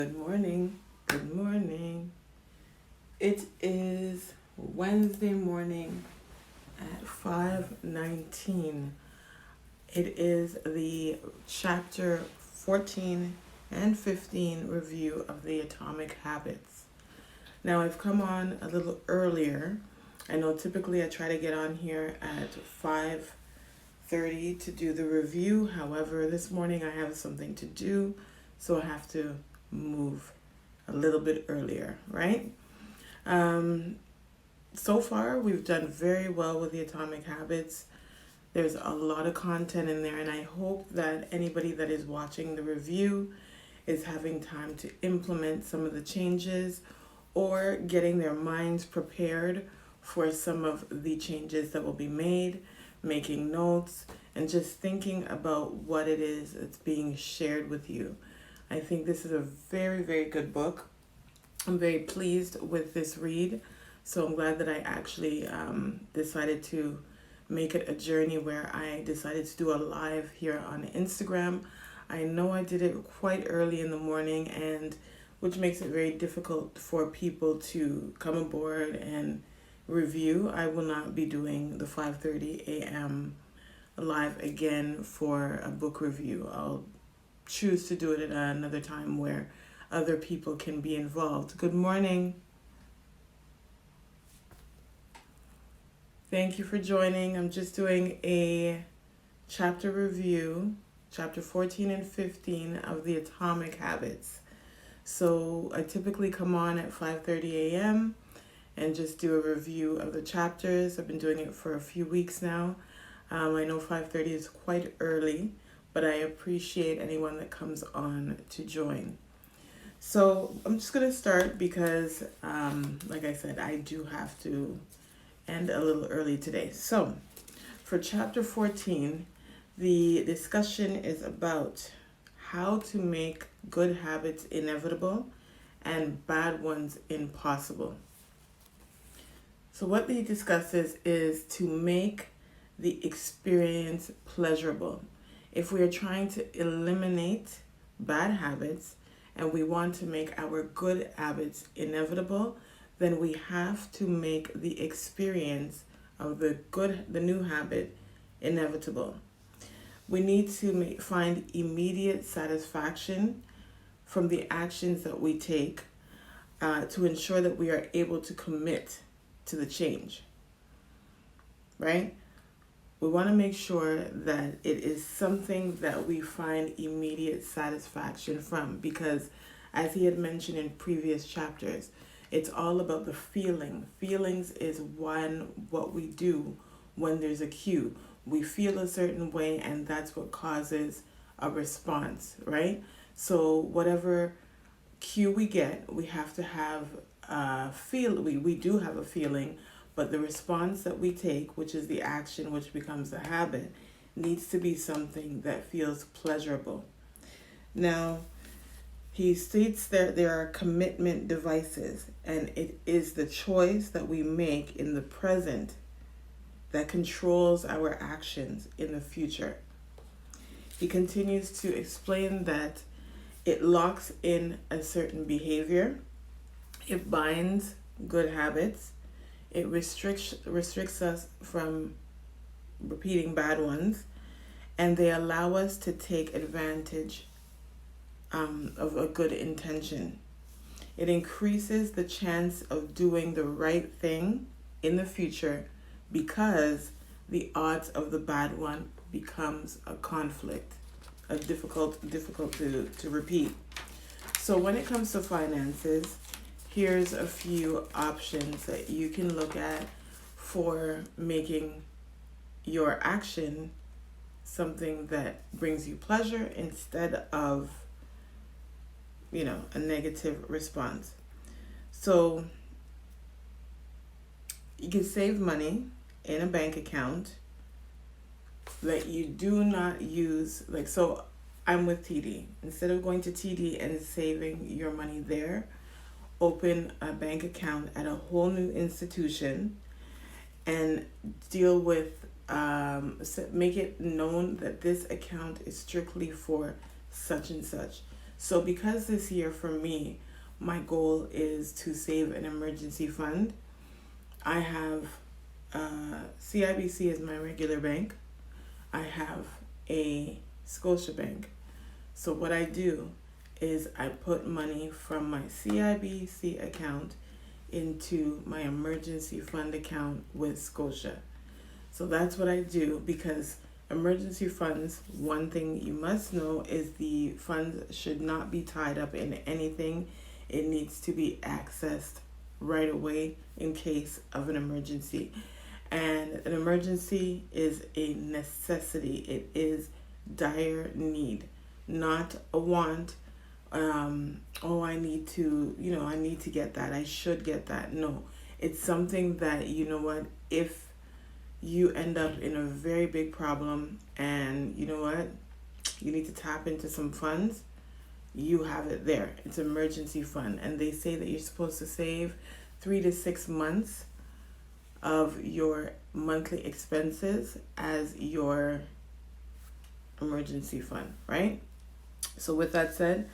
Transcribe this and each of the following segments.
Good morning. Good morning. It is Wednesday morning at 5:19. It is the chapter 14 and 15 review of the Atomic Habits. Now I've come on a little earlier. I know typically I try to get on here at 5:30 to do the review. However, this morning I have something to do, so I have to move a little bit earlier, right? So far, we've done very well with the Atomic Habits. There's a lot of content in there, and I hope that anybody that is watching the review is having time to implement some of the changes or getting their minds prepared for some of the changes that will be made, making notes, and just thinking about what it is that's being shared with you. I think this is a very, very good book. I'm very pleased with this read. So I'm glad that I actually decided to make it a journey where I decided to do a live here on Instagram. I know I did it quite early in the morning, and which makes it very difficult for people to come aboard and review. I will not be doing the 5:30 a.m. live again for a book review. I'll choose to do it at another time where other people can be involved. Good morning. Thank you for joining. I'm just doing a chapter review, chapter 14 and 15 of the Atomic Habits. So I typically come on at 5:30 a.m. and just do a review of the chapters. I've been doing it for a few weeks now. I know 5:30 is quite early, but I appreciate anyone that comes on to join. So I'm just going to start because, like I said, I do have to end a little early today. So for chapter 14, the discussion is about how to make good habits inevitable and bad ones impossible. So what he discusses is to make the experience pleasurable. If we are trying to eliminate bad habits and we want to make our good habits inevitable, then we have to make the experience of the new habit inevitable. We need to find immediate satisfaction from the actions that we take to ensure that we are able to commit to the change, right? We want to make sure that it is something that we find immediate satisfaction from, because as he had mentioned in previous chapters, it's all about the feeling. Feelings is what we do when there's a cue. We feel a certain way, and that's what causes a response, right? So whatever cue we get, we have to have we do have a feeling, but the response that we take, which is the action which becomes a habit, needs to be something that feels pleasurable. Now, he states that there are commitment devices, and it is the choice that we make in the present that controls our actions in the future. He continues to explain that it locks in a certain behavior, it binds good habits, it restricts us from repeating bad ones, and they allow us to take advantage of a good intention. It increases the chance of doing the right thing in the future because the odds of the bad one becomes a conflict, a difficult to repeat. So when it comes to finances, here's a few options that you can look at for making your action something that brings you pleasure instead of, a negative response. So you can save money in a bank account that you do not use. So I'm with TD. Instead of going to TD and saving your money there, open a bank account at a whole new institution and deal with, make it known that this account is strictly for such and such. So because this year for me, my goal is to save an emergency fund, I have CIBC as my regular bank. I have a Scotiabank. So what I do is I put money from my CIBC account into my emergency fund account with Scotia. So that's what I do, because emergency funds, one thing you must know is the funds should not be tied up in anything. It needs to be accessed right away in case of an emergency. And an emergency is a necessity. It is dire need, not a want. I need to, I need to get that. I should get that. No, it's something that, if you end up in a very big problem and you need to tap into some funds, you have it there. It's an emergency fund. And they say that you're supposed to save 3 to 6 months of your monthly expenses as your emergency fund, right? So with that said,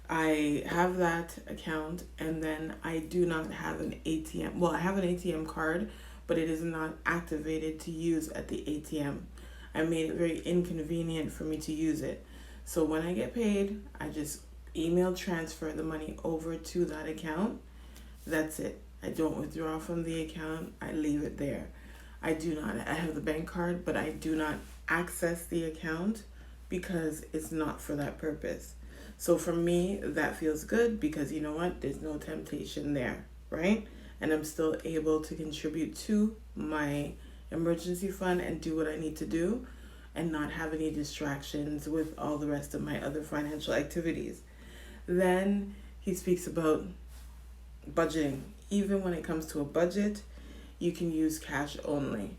I have that account, and then I do not have an ATM. Well, I have an ATM card, but it is not activated to use at the ATM. I made it very inconvenient for me to use it. So when I get paid, I just email transfer the money over to that account. That's it. I don't withdraw from the account. I leave it there. I have the bank card, but I do not access the account because it's not for that purpose. So for me, that feels good because there's no temptation there, right? And I'm still able to contribute to my emergency fund and do what I need to do and not have any distractions with all the rest of my other financial activities. Then he speaks about budgeting. Even when it comes to a budget, you can use cash only.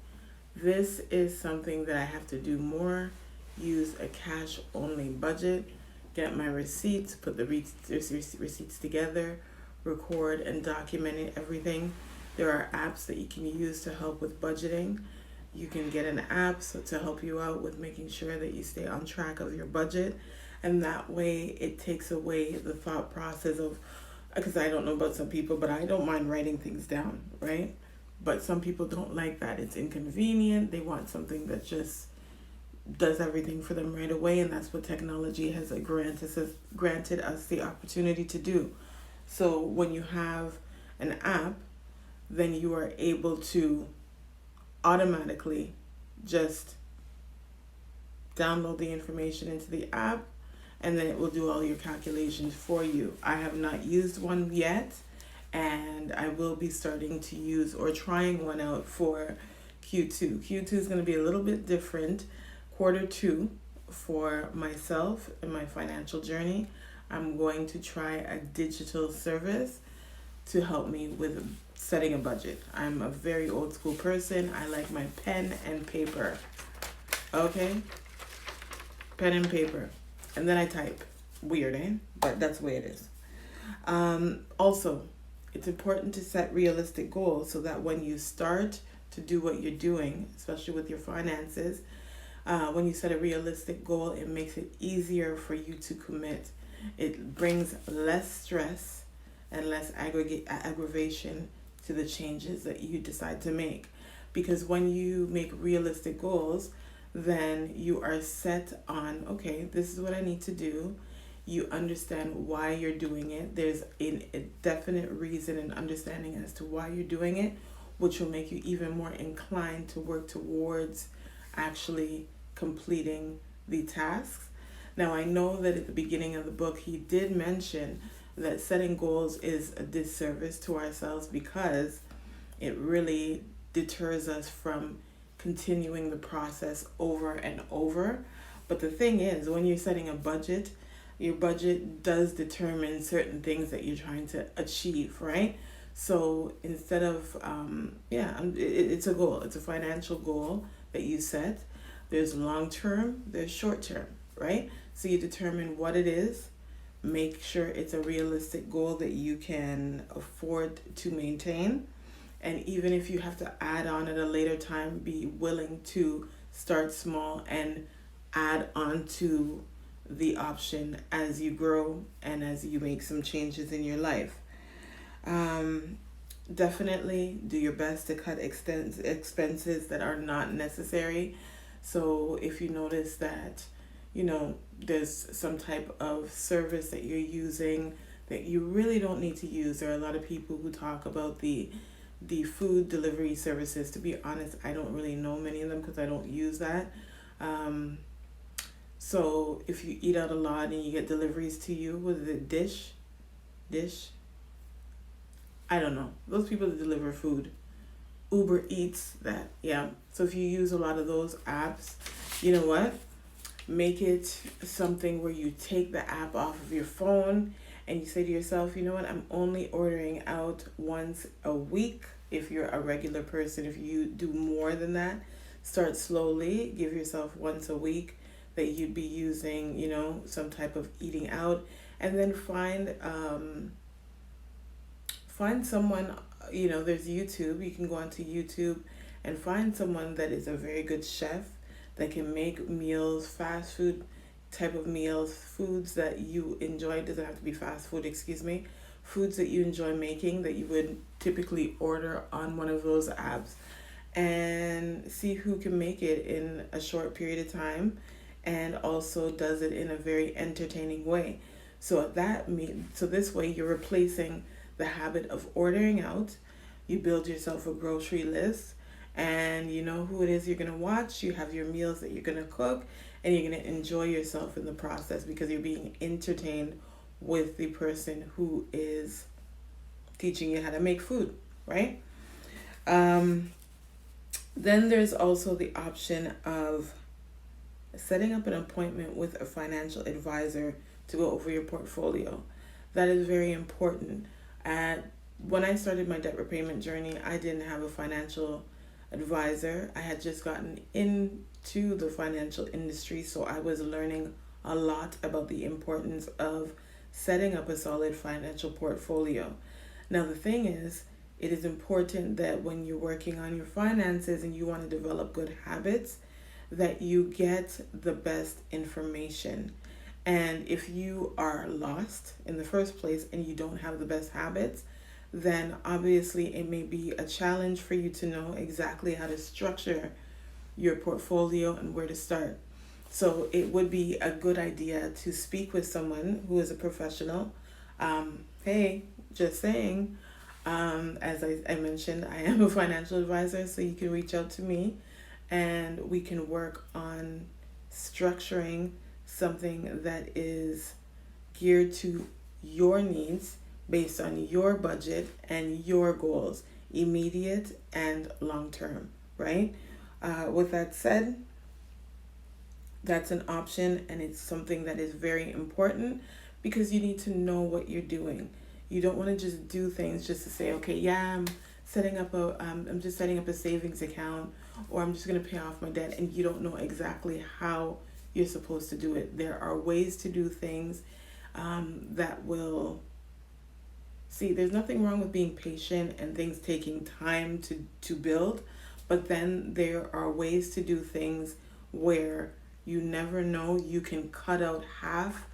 This is something that I have to do more. Use a cash only budget. Get my receipts, put the receipts together, record and document everything. There are apps that you can use to help with budgeting. You can get an app to help you out with making sure that you stay on track of your budget. And that way it takes away the thought process of, because I don't know about some people, but I don't mind writing things down, right? But some people don't like that. It's inconvenient. They want something that just does everything for them right away, and that's what technology has granted us the opportunity to do. So when you have an app, then you are able to automatically just download the information into the app, and then it will do all your calculations for you. I have not used one yet, and I will be starting to use or trying one out for Q2. Q2 is going to be a little bit different. Q2 for myself and my financial journey, I'm going to try a digital service to help me with setting a budget. I'm a very old school person. I like my pen and paper. Okay? Pen and paper. And then I type. Weird, eh? But that's the way it is. Also, it's important to set realistic goals so that when you start to do what you're doing, especially with your finances, when you set a realistic goal, it makes it easier for you to commit. It brings less stress and less aggravation to the changes that you decide to make. Because when you make realistic goals, then you are set on, okay, this is what I need to do. You understand why you're doing it. There's a definite reason and understanding as to why you're doing it, which will make you even more inclined to work towards actually completing the tasks. Now, I know that at the beginning of the book, he did mention that setting goals is a disservice to ourselves because it really deters us from continuing the process over and over. But the thing is, when you're setting a budget, your budget does determine certain things that you're trying to achieve, right? So instead of, it's a goal. It's a financial goal that you set. There's long term, there's short term, right? So you determine what it is, make sure it's a realistic goal that you can afford to maintain. And even if you have to add on at a later time, be willing to start small and add on to the option as you grow and as you make some changes in your life. Definitely do your best to cut expenses that are not necessary. So if you notice that, there's some type of service that you're using that you really don't need to use. There are a lot of people who talk about the food delivery services. To be honest, I don't really know many of them because I don't use that. So if you eat out a lot and you get deliveries to you, what is it, dish? I don't know. Those people that deliver food, Uber Eats, that, yeah. So if you use a lot of those apps, you know what? Make it something where you take the app off of your phone and you say to yourself, you know what? I'm only ordering out once a week. If you're a regular person, if you do more than that, start slowly. Give yourself once a week that you'd be using, some type of eating out, and then find someone, there's YouTube. You can go onto YouTube and find someone that is a very good chef that can make meals, fast food type of meals, foods that you enjoy. It doesn't have to be fast food, foods that you enjoy making that you would typically order on one of those apps, and see who can make it in a short period of time and also does it in a very entertaining way. So this way you're replacing the habit of ordering out. You build yourself a grocery list, and you know who it is you're going to watch. You have your meals that you're going to cook, and you're going to enjoy yourself in the process because you're being entertained with the person who is teaching you how to make food, right? Then there's also the option of setting up an appointment with a financial advisor to go over your portfolio. That is very important. When I started my debt repayment journey, I didn't have a financial advisor. I had just gotten into the financial industry, so I was learning a lot about the importance of setting up a solid financial portfolio. Now, the thing is, it is important that when you're working on your finances and you want to develop good habits, that you get the best information. And if you are lost in the first place and you don't have the best habits, then obviously it may be a challenge for you to know exactly how to structure your portfolio and where to start. So it would be a good idea to speak with someone who is a professional. Hey, just saying, as I mentioned, I am a financial advisor, so you can reach out to me and we can work on structuring something that is geared to your needs based on your budget and your goals, immediate and long term, right? With that said, that's an option, and it's something that is very important because you need to know what you're doing. You don't want to just do things just to say, okay, yeah, I'm just setting up a savings account, or I'm just going to pay off my debt, and you don't know exactly how you're supposed to do it. There are ways to do things that will... See, there's nothing wrong with being patient and things taking time to build, but then there are ways to do things where you never know. You can cut out half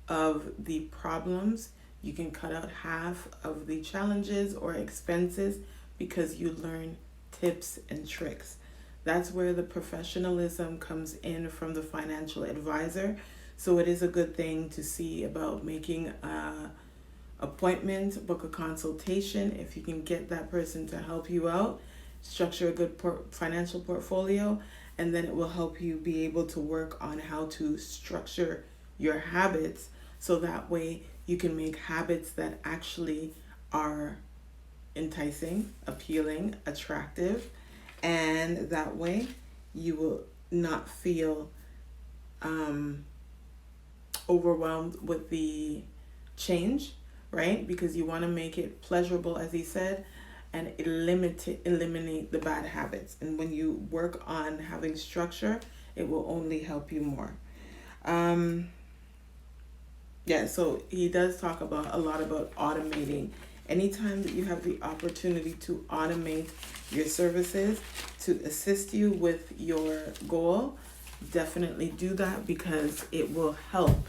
of the problems. You can cut out half of the challenges or expenses because you learn tips and tricks. That's where the professionalism comes in from the financial advisor. So it is a good thing to see about making a appointment, book a consultation. If you can get that person to help you out, structure a good financial portfolio, and then it will help you be able to work on how to structure your habits so that way you can make habits that actually are enticing, appealing, attractive, and that way you will not feel overwhelmed with the change, right? Because you want to make it pleasurable, as he said, and eliminate the bad habits. And when you work on having structure, it will only help you more. So he does talk a lot about automating. Anytime that you have the opportunity to automate your services to assist you with your goal, definitely do that because it will help,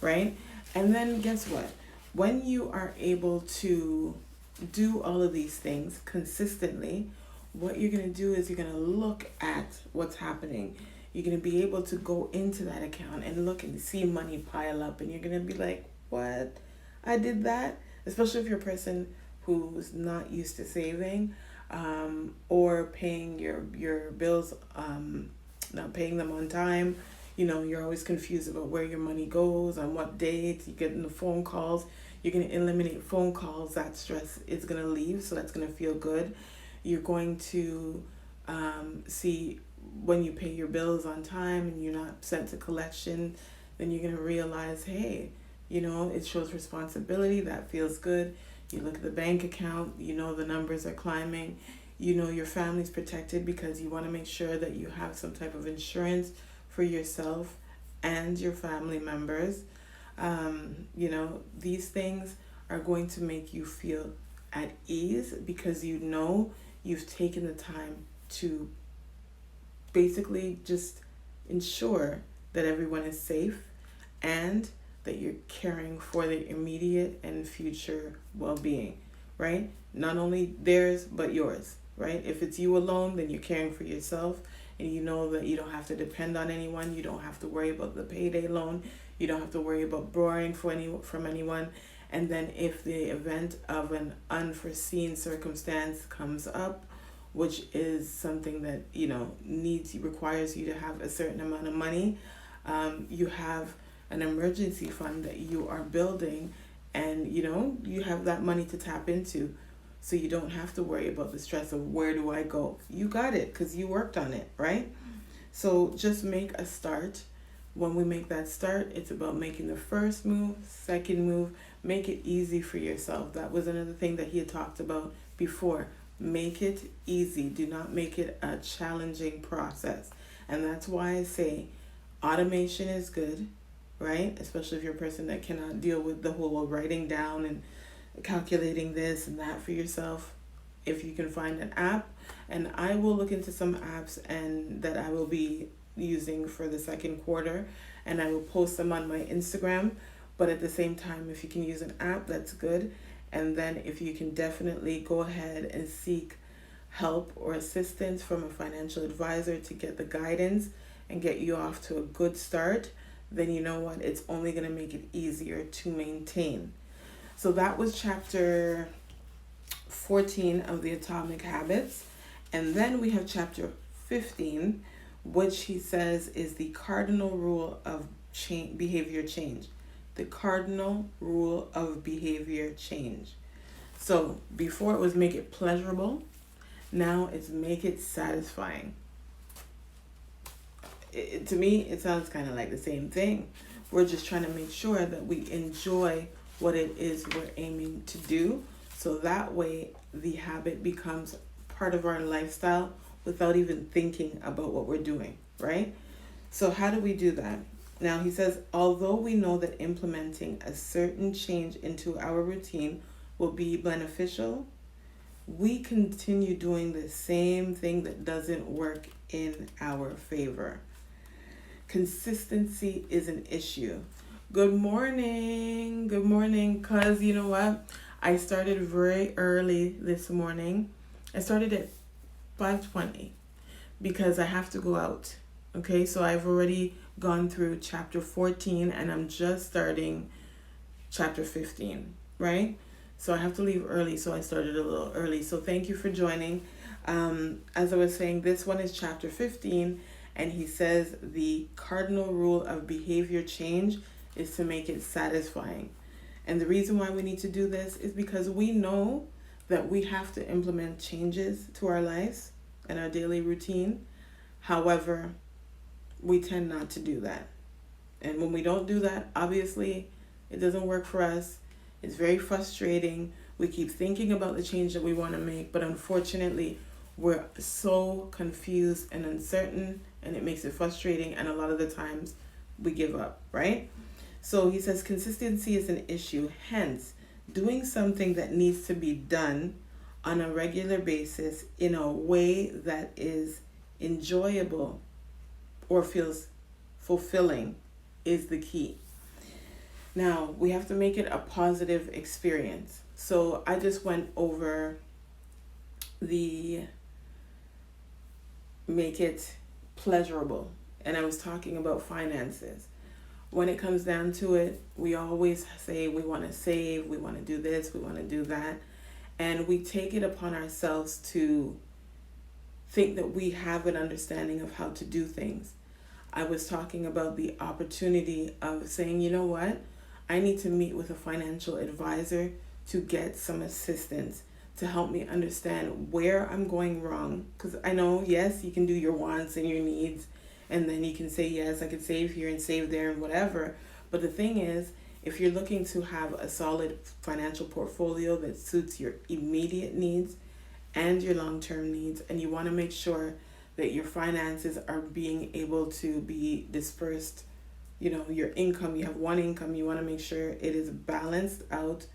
right? And then guess what? When you are able to do all of these things consistently, what you're going to do is you're going to look at what's happening. You're going to be able to go into that account and look and see money pile up, and you're going to be like, what? I did that? Especially if you're a person who's not used to saving, or paying your bills, not paying them on time. You're always confused about where your money goes, on what dates, you're getting the phone calls. You're going to eliminate phone calls. That stress is going to leave, so that's going to feel good. You're going to see when you pay your bills on time and you're not sent to collection, then you're going to realize, hey, it shows responsibility. That feels good. You look at the bank account, the numbers are climbing. Your family's protected because you want to make sure that you have some type of insurance for yourself and your family members. These things are going to make you feel at ease because you've taken the time to basically just ensure that everyone is safe and that you're caring for the immediate and future well-being, right? Not only theirs, but yours, right? If it's you alone, then you're caring for yourself, and you know that you don't have to depend on anyone. You don't have to worry about the payday loan. You don't have to worry about borrowing from anyone. And then if the event of an unforeseen circumstance comes up, which is something that, requires you to have a certain amount of money, you have an emergency fund that you are building, and, you have that money to tap into. So you don't have to worry about the stress of where do I go. You got it because you worked on it, right? So just make a start. When we make that start, it's about making the first move, second move. Make it easy for yourself. That was another thing that he had talked about before. Make it easy. Do not make it a challenging process. And that's why I say automation is good, right? Especially if you're a person that cannot deal with the whole writing down and calculating this and that for yourself. If you can find an app, and I will look into some apps and that I will be using for the second quarter, and I will post them on my Instagram. But at the same time, if you can use an app, that's good. And then if you can definitely go ahead and seek help or assistance from a financial advisor to get the guidance and get you off to a good start, then you know what? It's only going to make it easier to maintain. So that was chapter 14 of the Atomic Habits. And then we have chapter 15, which he says is the cardinal rule of behavior change. The cardinal rule of behavior change. So before it was make it pleasurable, now it's make it satisfying. To me, it sounds kind of like the same thing. We're just trying to make sure that we enjoy what it is we're aiming to do, so that way the habit becomes part of our lifestyle without even thinking about what we're doing, right? So how do we do that? Now he says, although we know that implementing a certain change into our routine will be beneficial, we continue doing the same thing that doesn't work in our favor. Consistency is an issue. Good morning, cuz you know what? I started very early this morning. I started at 5:20 because I have to go out. Okay, so I've already gone through chapter 14 and I'm just starting chapter 15, right? So I have to leave early, so I started a little early. So thank you for joining. As I was saying, this one is chapter 15, and he says the cardinal rule of behavior change is to make it satisfying. And the reason why we need to do this is because we know that we have to implement changes to our lives and our daily routine. However, we tend not to do that. And when we don't do that, obviously, it doesn't work for us. It's very frustrating. We keep thinking about the change that we want to make, but unfortunately, we're so confused and uncertain, and it makes it frustrating, and a lot of the times we give up, right? So he says consistency is an issue. Hence, doing something that needs to be done on a regular basis in a way that is enjoyable or feels fulfilling is the key. Now, we have to make it a positive experience. So I just went over the make it pleasurable, and I was talking about finances. When it comes down to it, we always say we want to save, we want to do this, we want to do that, and we take it upon ourselves to think that we have an understanding of how to do things. I was talking about the opportunity of saying, you know what, I need to meet with a financial advisor to get some assistance to help me understand where I'm going wrong. Because I know, yes, you can do your wants and your needs, and then you can say, yes, I can save here and save there and whatever. But the thing is, if you're looking to have a solid financial portfolio that suits your immediate needs and your long-term needs, and you want to make sure that your finances are being able to be dispersed, your income, you have one income, you want to make sure it is balanced out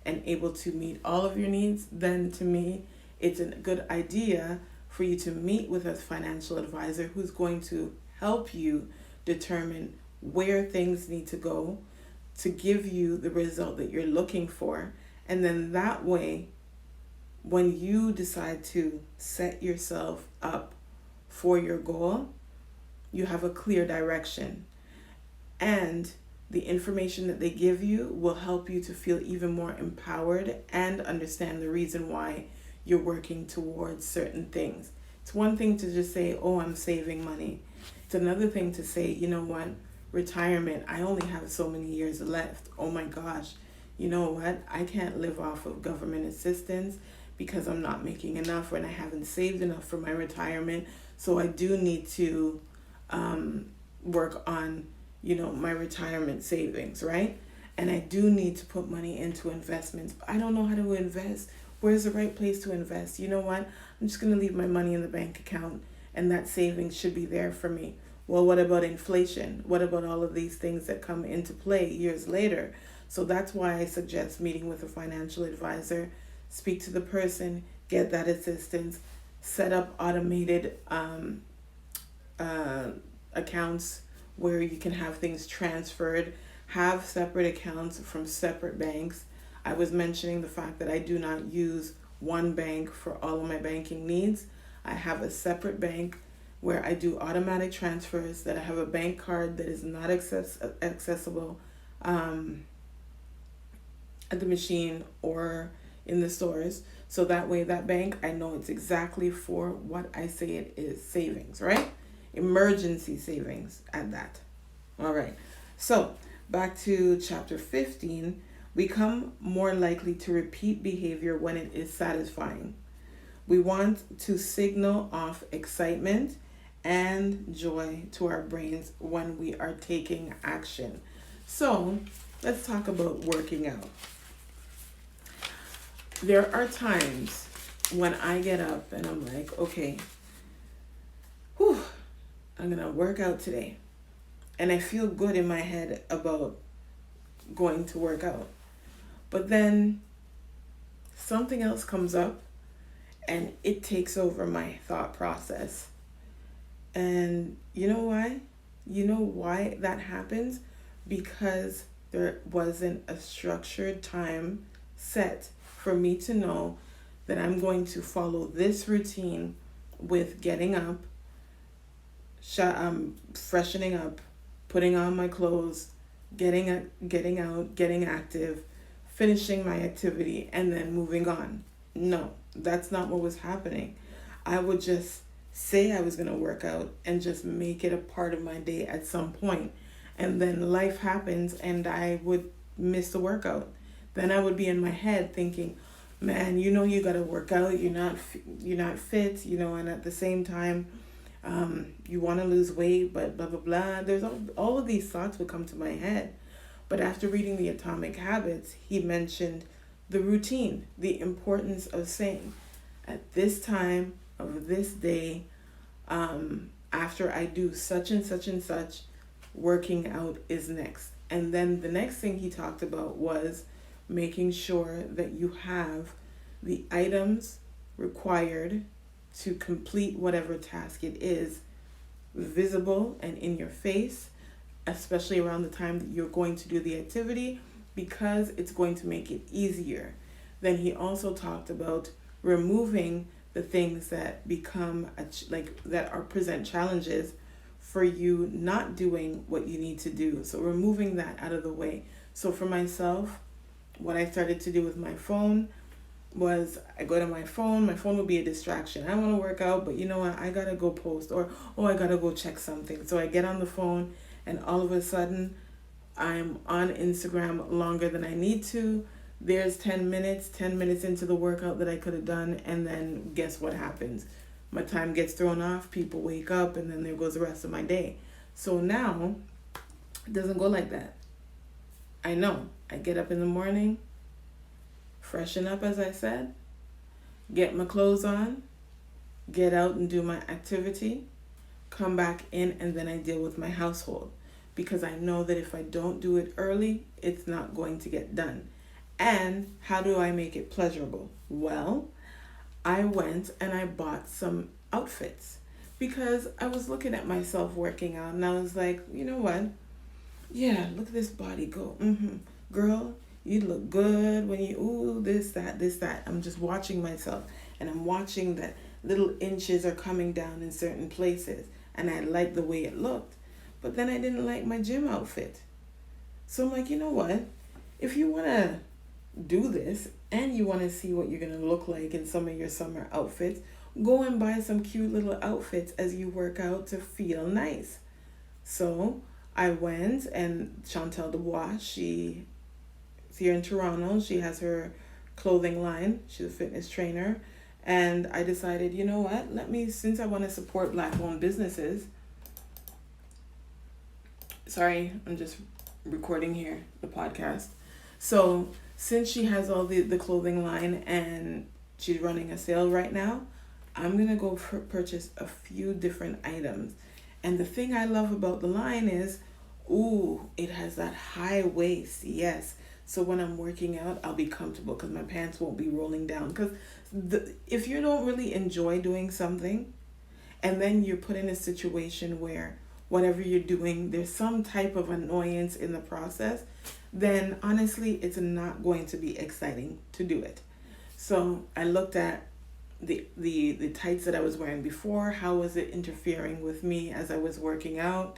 and able to meet all of your needs, then to me, it's a good idea for you to meet with a financial advisor who's going to help you determine where things need to go to give you the result that you're looking for. And then that way, when you decide to set yourself up for your goal, you have a clear direction. And the information that they give you will help you to feel even more empowered and understand the reason why you're working towards certain things. It's one thing to just say, oh, I'm saving money. It's another thing to say, you know what, retirement, I only have so many years left. Oh my gosh, you know what, I can't live off of government assistance because I'm not making enough and I haven't saved enough for my retirement. So I do need to work on my retirement savings, right? And I do need to put money into investments. But I don't know how to invest. Where's the right place to invest? You know what? I'm just going to leave my money in the bank account and that savings should be there for me. Well, what about inflation? What about all of these things that come into play years later? So that's why I suggest meeting with a financial advisor, speak to the person, get that assistance, set up automated accounts where you can have things transferred, have separate accounts from separate banks. I was mentioning the fact that I do not use one bank for all of my banking needs. I have a separate bank where I do automatic transfers, that I have a bank card that is not accessible at the machine or in the stores. So that way, that bank, I know it's exactly for what I say it is, savings, right? Emergency savings at that. All right. So back to chapter 15, become more likely to repeat behavior when it is satisfying. We want to signal off excitement and joy to our brains when we are taking action. So let's talk about working out. There are times when I get up and I'm like, okay, I'm going to work out today. And I feel good in my head about going to work out. But then something else comes up and it takes over my thought process. And you know why? You know why that happens? Because there wasn't a structured time set for me to know that I'm going to follow this routine with getting up, freshening up, putting on my clothes, getting out, getting active, finishing my activity, and then moving on. No, that's not what was happening. I would just say I was going to work out and just make it a part of my day at some point. And then life happens and I would miss the workout. Then I would be in my head thinking, man, you got to work out. You're not fit, and at the same time, you want to lose weight, but blah, blah, blah. There's all of these thoughts would come to my head. But after reading the Atomic Habits, he mentioned the routine, the importance of saying, at this time of this day, after I do such and such and such, working out is next. And then the next thing he talked about was making sure that you have the items required to complete whatever task it is visible and in your face, especially around the time that you're going to do the activity, because it's going to make it easier. Then he also talked about removing the things that become that are present challenges for you not doing what you need to do. So removing that out of the way. So for myself, what I started to do with my phone was I go to my phone will be a distraction. I want to work out, but you know what? I gotta go post, or oh, I gotta go check something. So I get on the phone, and all of a sudden I'm on Instagram longer than I need to. There's 10 minutes into the workout that I could have done, and then guess what happens? My time gets thrown off, people wake up, and then there goes the rest of my day. So now it doesn't go like that. I know. I get up in the morning, freshen up, as I said, get my clothes on, get out and do my activity, come back in, and then I deal with my household. Because I know that if I don't do it early, it's not going to get done. And how do I make it pleasurable? Well, I went and I bought some outfits because I was looking at myself working out, and I was like, you know what? Yeah, look at this body go. Girl, you look good when you, ooh, this, that. I'm just watching myself, and I'm watching that little inches are coming down in certain places, and I like the way it looked. But then I didn't like my gym outfit. So I'm like, you know what? If you want to do this and you want to see what you're going to look like in some of your summer outfits, go and buy some cute little outfits as you work out to feel nice. So I went, and Chantel Dubois, she's here in Toronto. She has her clothing line. She's a fitness trainer. And I decided, you know what? Since I want to support Black-owned businesses, sorry, I'm just recording here, the podcast. So since she has all the clothing line and she's running a sale right now, I'm going to go purchase a few different items. And the thing I love about the line is, it has that high waist, yes. So when I'm working out, I'll be comfortable because my pants won't be rolling down. Because if you don't really enjoy doing something, and then you're put in a situation where whatever you're doing, there's some type of annoyance in the process, then honestly, it's not going to be exciting to do it. So I looked at the tights that I was wearing before. How was it interfering with me as I was working out?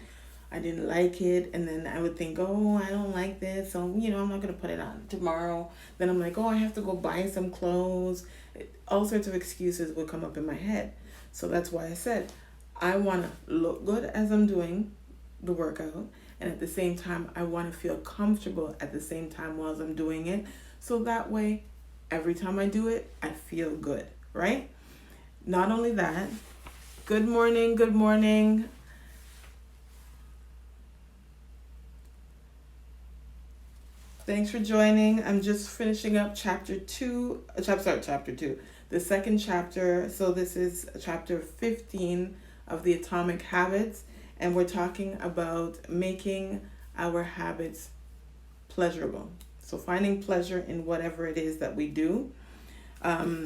I didn't like it. And then I would think, oh, I don't like this. So, I'm not going to put it on tomorrow. Then I'm like, oh, I have to go buy some clothes. All sorts of excuses would come up in my head. So that's why I said, I want to look good as I'm doing the workout. And at the same time, I want to feel comfortable at the same time while I'm doing it. So that way, every time I do it, I feel good, right? Not only that, good morning. Thanks for joining. I'm just finishing up chapter 2, the second chapter. So this is chapter 15 of the Atomic Habits. And we're talking about making our habits pleasurable. So finding pleasure in whatever it is that we do. Not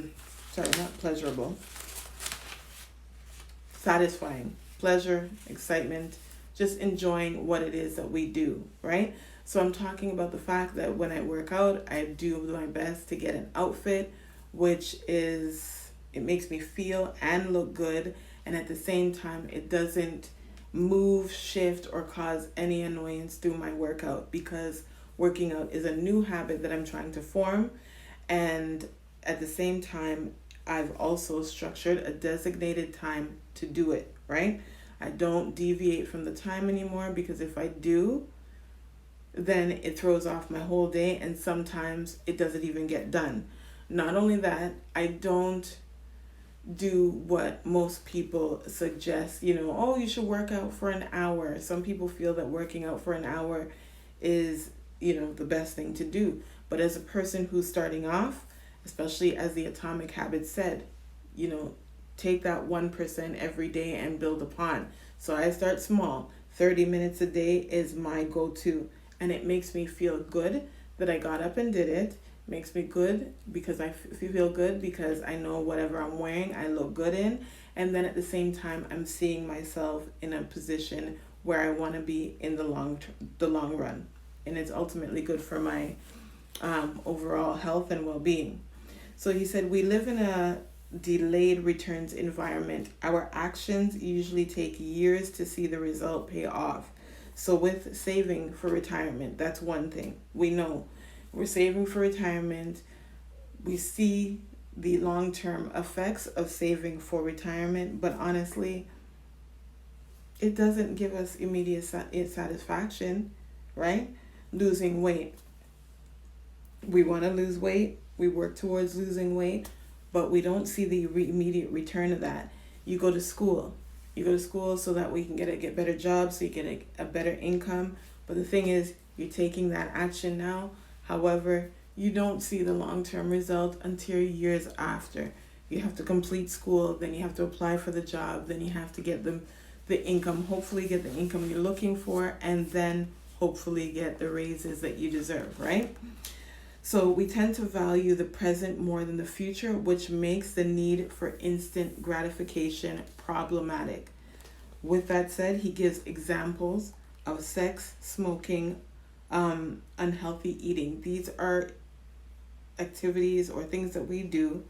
pleasurable. Satisfying. Pleasure, excitement, just enjoying what it is that we do, right? So I'm talking about the fact that when I work out, I do my best to get an outfit, it makes me feel and look good. And at the same time, it doesn't move, shift, or cause any annoyance through my workout, because working out is a new habit that I'm trying to form. And at the same time, I've also structured a designated time to do it, right? I don't deviate from the time anymore, because if I do, then it throws off my whole day, and sometimes it doesn't even get done. Not only that, I don't do what most people suggest, you should work out for an hour. Some people feel that working out for an hour is, the best thing to do. But as a person who's starting off, especially as the Atomic Habits said, take that 1% every day and build upon. So I start small. 30 minutes a day is my go-to. And it makes me feel good that I got up and did it. makes me good because I feel good because I know whatever I'm wearing I look good in, and then at the same time I'm seeing myself in a position where I want to be in the long run, and it's ultimately good for my overall health and well-being. So he said, we live in a delayed returns environment. Our actions usually take years to see the result pay off. So with saving for retirement, that's one thing. We know we're saving for retirement. We see the long-term effects of saving for retirement, but honestly, it doesn't give us immediate satisfaction, right? Losing weight. We want to lose weight. We work towards losing weight, but we don't see the immediate return of that. You go to school. You go to school so that we can get better jobs, so you get a better income. But the thing is, you're taking that action now. However, you don't see the long-term result until years after. You have to complete school, then you have to apply for the job, then you have to get the income, hopefully get the income you're looking for, and then hopefully get the raises that you deserve, right? So we tend to value the present more than the future, which makes the need for instant gratification problematic. With that said, he gives examples of sex, smoking, unhealthy eating. These are activities or things that we do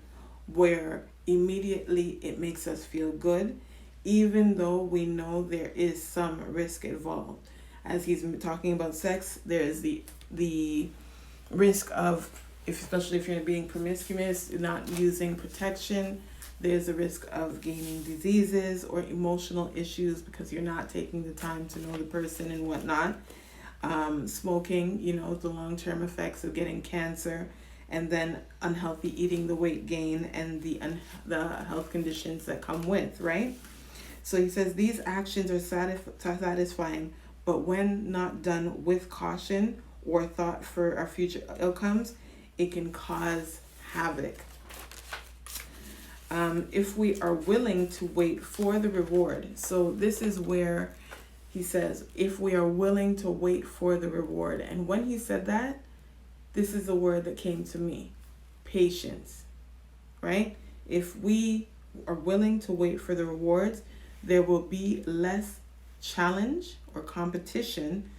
where immediately it makes us feel good, even though we know there is some risk involved. As he's talking about sex, there is the risk of, especially if you're being promiscuous, not using protection. There's a risk of gaining diseases or emotional issues because you're not taking the time to know the person and whatnot. Smoking, the long-term effects of getting cancer, and then unhealthy eating, the weight gain, and the health conditions that come with, right? So he says these actions are satisfying, but when not done with caution or thought for our future outcomes, it can cause havoc. If we are willing to wait for the reward. So this is where he says, if we are willing to wait for the reward. And when he said that, this is the word that came to me, patience, right? If we are willing to wait for the rewards, there will be less challenge or competition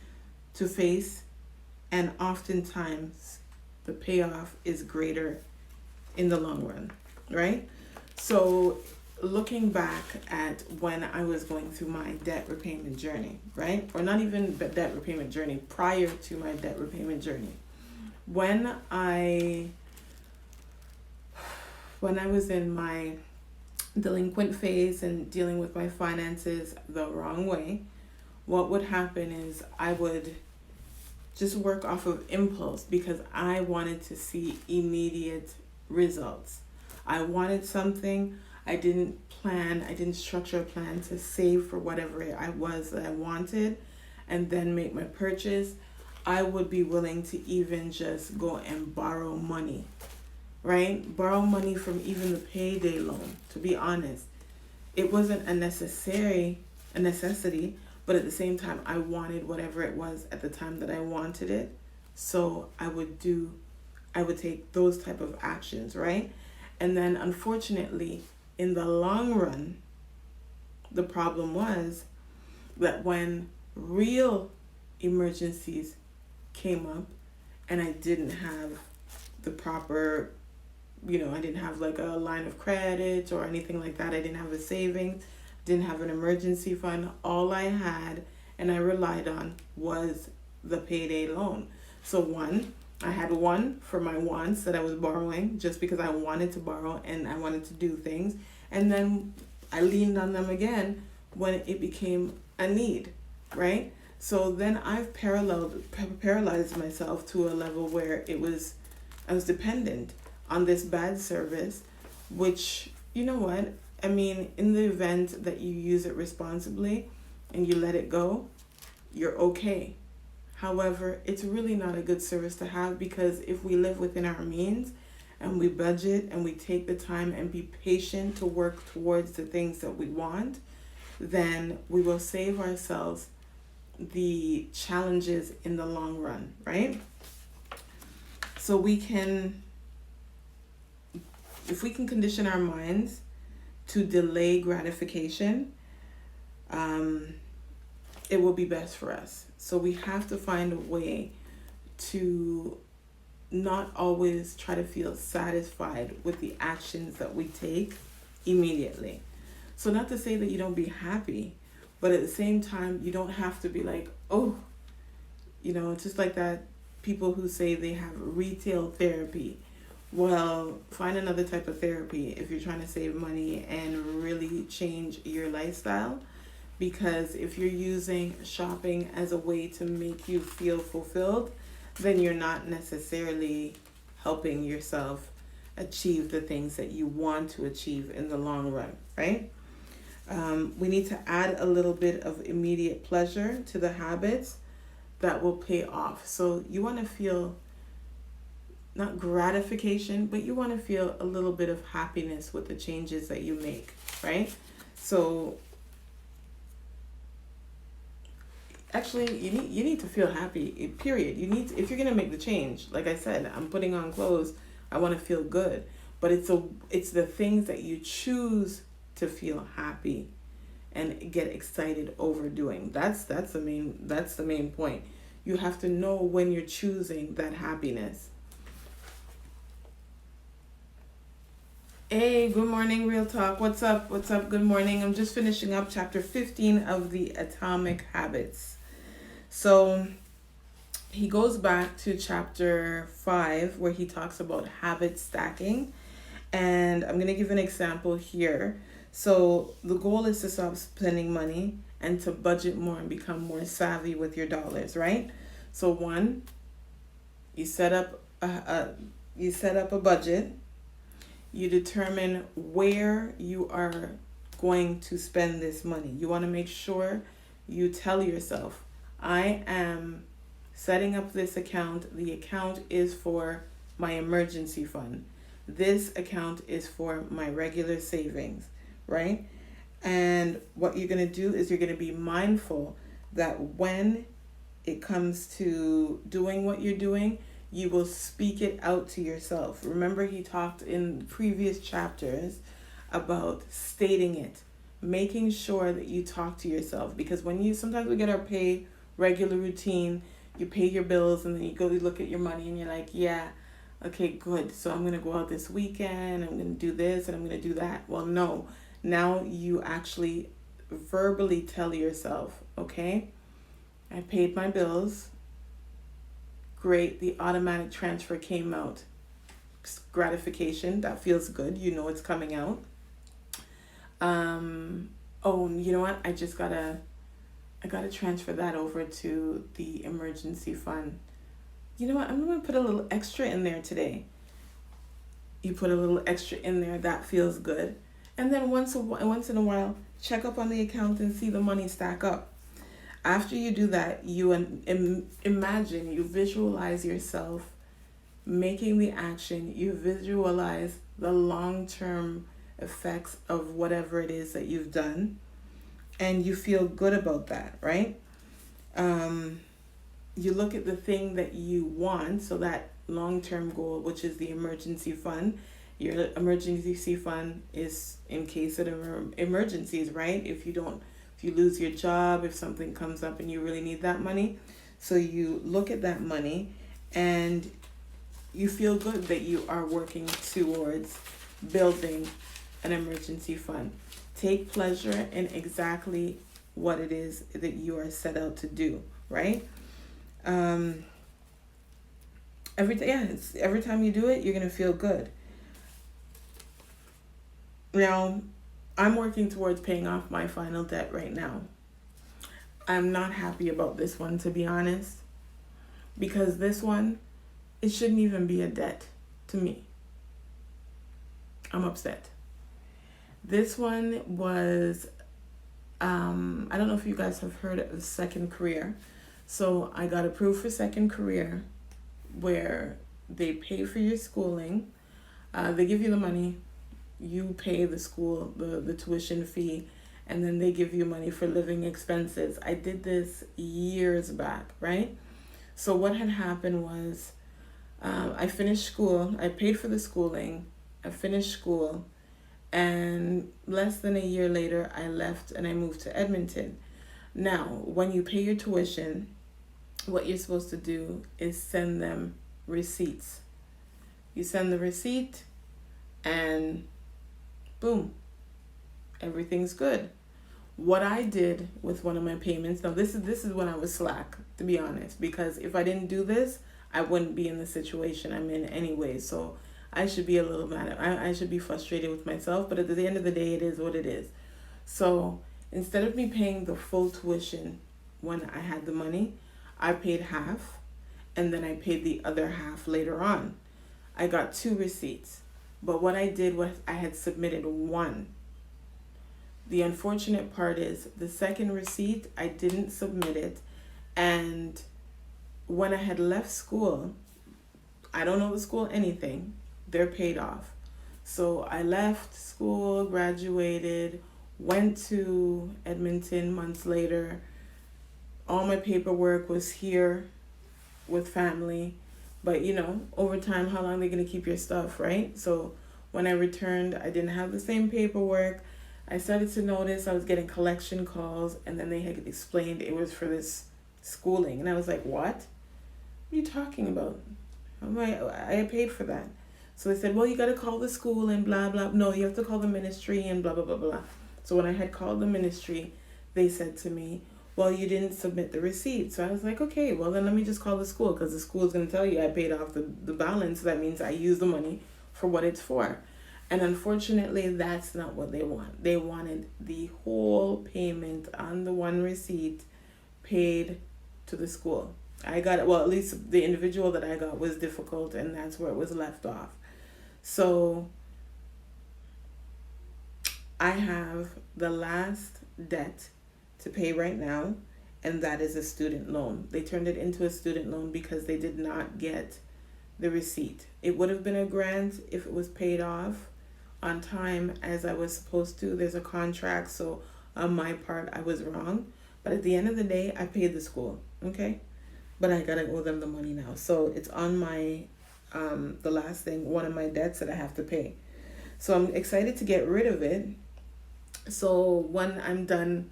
to face, and oftentimes the payoff is greater in the long run, right? So looking back at when I was going through my debt repayment journey, right? Or not even debt repayment journey, prior to my debt repayment journey. When I was in my delinquent phase and dealing with my finances the wrong way, what would happen is I would just work off of impulse because I wanted to see immediate results. I wanted something. I didn't structure a plan to save for whatever that I wanted and then make my purchase. I would be willing to even just go and borrow money, right? Borrow money from even the payday loan, to be honest. It wasn't a necessity, but at the same time, I wanted whatever it was at the time that I wanted it. So I would take those type of actions, right? And then unfortunately, in the long run, the problem was that when real emergencies came up and I didn't have the proper, I didn't have like a line of credit or anything like that. I didn't have a savings, didn't have an emergency fund. All I had and I relied on was the payday loan. So I had one for my wants that I was borrowing just because I wanted to borrow and I wanted to do things. And then I leaned on them again when it became a need, right? So then I've paralyzed myself to a level where I was dependent on this bad service, which, you know what? I mean, in the event that you use it responsibly and you let it go, you're okay. However, it's really not a good service to have, because if we live within our means and we budget and we take the time and be patient to work towards the things that we want, then we will save ourselves the challenges in the long run, right? So if we can condition our minds to delay gratification, it will be best for us. So we have to find a way to not always try to feel satisfied with the actions that we take immediately. So not to say that you don't be happy, but at the same time, you don't have to be like, oh, just like that people who say they have retail therapy. Well, find another type of therapy if you're trying to save money and really change your lifestyle. Because if you're using shopping as a way to make you feel fulfilled, then you're not necessarily helping yourself achieve the things that you want to achieve in the long run, right? We need to add a little bit of immediate pleasure to the habits that will pay off. So you want to feel not gratification, but you want to feel a little bit of happiness with the changes that you make, right? So actually, you need to feel happy, period. If you're going to make the change, like I said, I'm putting on clothes, I want to feel good. But it's the things that you choose to feel happy and get excited over doing. That's the main point. You have to know when you're choosing that happiness. Hey, good morning, Real Talk. What's up? Good morning. I'm just finishing up chapter 15 of the Atomic Habits. So he goes back to chapter 5 where he talks about habit stacking. And I'm going to give an example here. So the goal is to stop spending money and to budget more and become more savvy with your dollars, right? So 1, you set up a budget. You determine where you are going to spend this money. You want to make sure you tell yourself, I am setting up this account. The account is for my emergency fund. This account is for my regular savings, right? And what you're going to do is you're going to be mindful that when it comes to doing what you're doing, you will speak it out to yourself. Remember, he talked in previous chapters about stating it, making sure that you talk to yourself. Because sometimes we get our regular routine, you pay your bills, and then you look at your money and you're like, yeah, okay, good. So I'm going to go out this weekend, I'm going to do this, and I'm going to do that. Well, no. Now you actually verbally tell yourself, okay, I paid my bills. Great, the automatic transfer came out. Gratification, that feels good. You know it's coming out. Oh, you know what? I gotta transfer that over to the emergency fund. You know what? I'm gonna put a little extra in there today. You put a little extra in there, that feels good. And then once in a while, check up on the account and see the money stack up. After you do that, you imagine, you visualize yourself making the action. You visualize the long-term effects of whatever it is that you've done. And you feel good about that, right? You look at the thing that you want, so that long-term goal, which is the emergency fund. Your emergency fund is in case of emergencies, right? If you lose your job, if something comes up and you really need that money. So you look at that money and you feel good that you are working towards building an emergency fund. Take pleasure in exactly what it is that you are set out to do, right? Every time you do it, you're going to feel good. Now, I'm working towards paying off my final debt right now. I'm not happy about this one, to be honest, because this one, it shouldn't even be a debt to me. I'm upset. This one was, I don't know if you guys have heard of second career. So I got approved for second career, where they pay for your schooling. They give you the money. You pay the school, the tuition fee, and then they give you money for living expenses. I did this years back, right? So what had happened was I finished school. I paid for the schooling. I finished school. And less than a year later, I left and I moved to Edmonton. Now, when you pay your tuition, what you're supposed to do is send them receipts. You send the receipt, and boom, everything's good. What I did with one of my payments, now this is when I was slack, to be honest, because if I didn't do this, I wouldn't be in the situation I'm in anyway. So I should be a little mad. I should be frustrated with myself, but at the end of the day, it is what it is. So instead of me paying the full tuition when I had the money, I paid half, and then I paid the other half later on. I got 2 receipts, but what I did was I had submitted one. The unfortunate part is the second receipt, I didn't submit it, and when I had left school, I don't know the school anything, they're paid off. So I left school, graduated, went to Edmonton months later. All my paperwork was here with family. But over time, how long are they going to keep your stuff, right? So when I returned, I didn't have the same paperwork. I started to notice I was getting collection calls, and then they had explained it was for this schooling. And I was like, what? What are you talking about? I'm like, I paid for that. So they said, well, you got to call the school and blah, blah. No, you have to call the ministry and blah, blah, blah, blah. So when I had called the ministry, they said to me, well, you didn't submit the receipt. So I was like, okay, well, then let me just call the school, because the school is going to tell you I paid off the balance. So that means I used the money for what it's for. And unfortunately, that's not what they want. They wanted the whole payment on the one receipt paid to the school. I got it. Well, at least the individual that I got was difficult, and that's where it was left off. So I have the last debt to pay right now, and that is a student loan. They turned it into a student loan because they did not get the receipt. It would have been a grant if it was paid off on time as I was supposed to. There's a contract, so on my part, I was wrong. But at the end of the day, I paid the school, okay? But I gotta owe them the money now. So it's on my, the last thing, one of my debts that I have to pay. So I'm excited to get rid of it. So when I'm done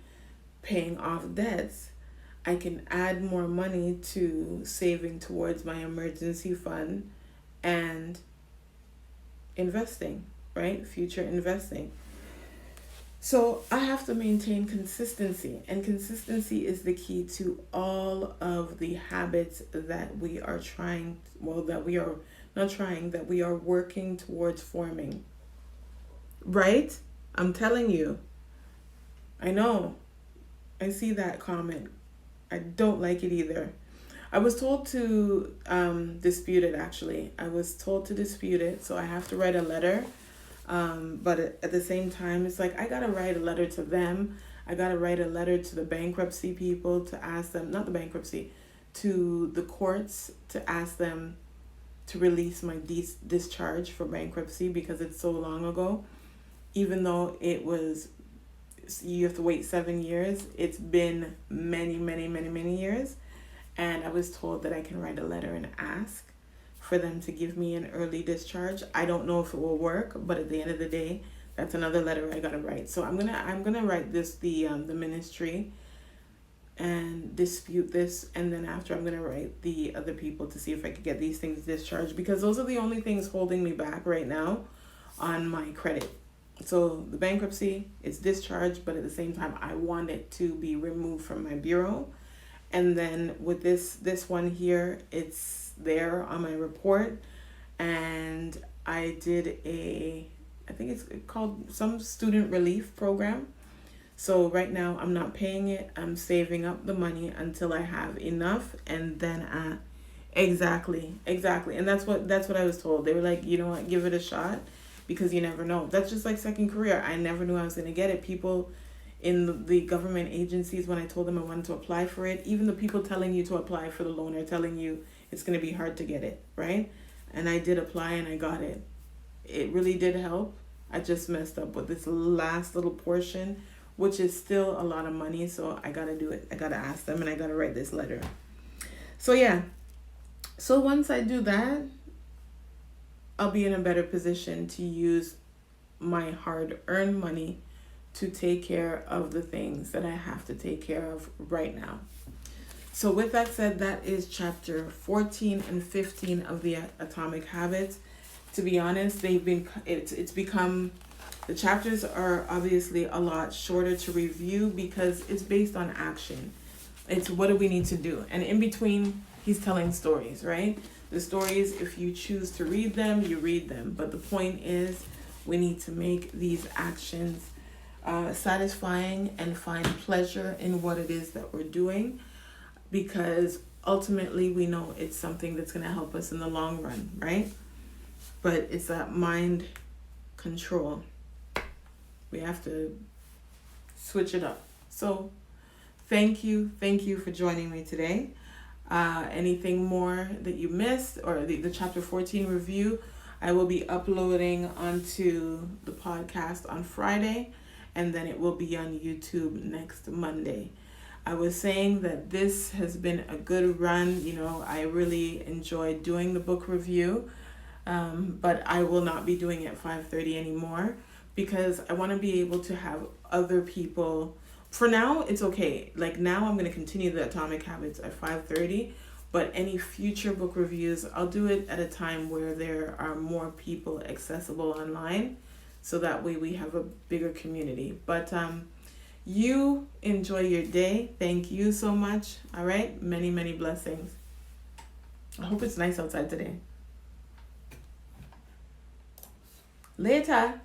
paying off debts, I can add more money to saving towards my emergency fund and investing, right? Future investing. So I have to maintain consistency, and consistency is the key to all of the habits that we are trying, well, that we are not trying, that we are working towards forming. Right? I'm telling you. I know. I see that comment. I don't like it either. I was told to dispute it, actually. I was told to dispute it, so I have to write a letter. But at the same time, it's like I got to write a letter to them. I got to write a letter to the bankruptcy people to ask them, not the bankruptcy, to the courts to ask them to release my discharge for bankruptcy because it's so long ago. Even though it was, you have to wait 7 years, it's been many, many, many, many years. And I was told that I can write a letter and ask for them to give me an early discharge. I don't know if it will work, but at the end of the day, that's another letter I gotta write. So I'm gonna write this the ministry and dispute this, and then after I'm gonna write the other people to see if I could get these things discharged, because those are the only things holding me back right now on my credit. So the bankruptcy is discharged, but at the same time I want it to be removed from my bureau. And then with this one here, it's there on my report, and I did I think it's called some student relief program. So right now I'm not paying it. I'm saving up the money until I have enough, and then exactly. And that's what I was told. They were like, you know what, give it a shot, because you never know. That's just like second career. I never knew I was going to get it. People in the government agencies, when I told them I wanted to apply for it, even the people telling you to apply for the loan are telling you it's going to be hard to get it, right? And I did apply and I got it. It really did help. I just messed up with this last little portion, which is still a lot of money. So I got to do it. I got to ask them, and I got to write this letter. So yeah. So once I do that, I'll be in a better position to use my hard-earned money to take care of the things that I have to take care of right now. So with that said, that is chapter 14 and 15 of the Atomic Habits. To be honest, it's become, the chapters are obviously a lot shorter to review because it's based on action. It's what do we need to do? And in between, he's telling stories, right? The stories, if you choose to read them, you read them. But the point is, we need to make these actions satisfying and find pleasure in what it is that we're doing, because ultimately we know it's something that's going to help us in the long run, right? But it's that mind control. We have to switch it up. So thank you for joining me today. Anything more that you missed, or the chapter 14 review, I will be uploading onto the podcast on Friday, and then it will be on YouTube next Monday. I was saying that this has been a good run. You know, I really enjoyed doing the book review, but I will not be doing it at 5:30 anymore because I want to be able to have other people. For now, it's okay. Like now I'm going to continue the Atomic Habits at 5:30, but any future book reviews, I'll do it at a time where there are more people accessible online, so that way we have a bigger community. But you enjoy your day. Thank you so much. All right. Many, many blessings. I hope it's nice outside today. Later.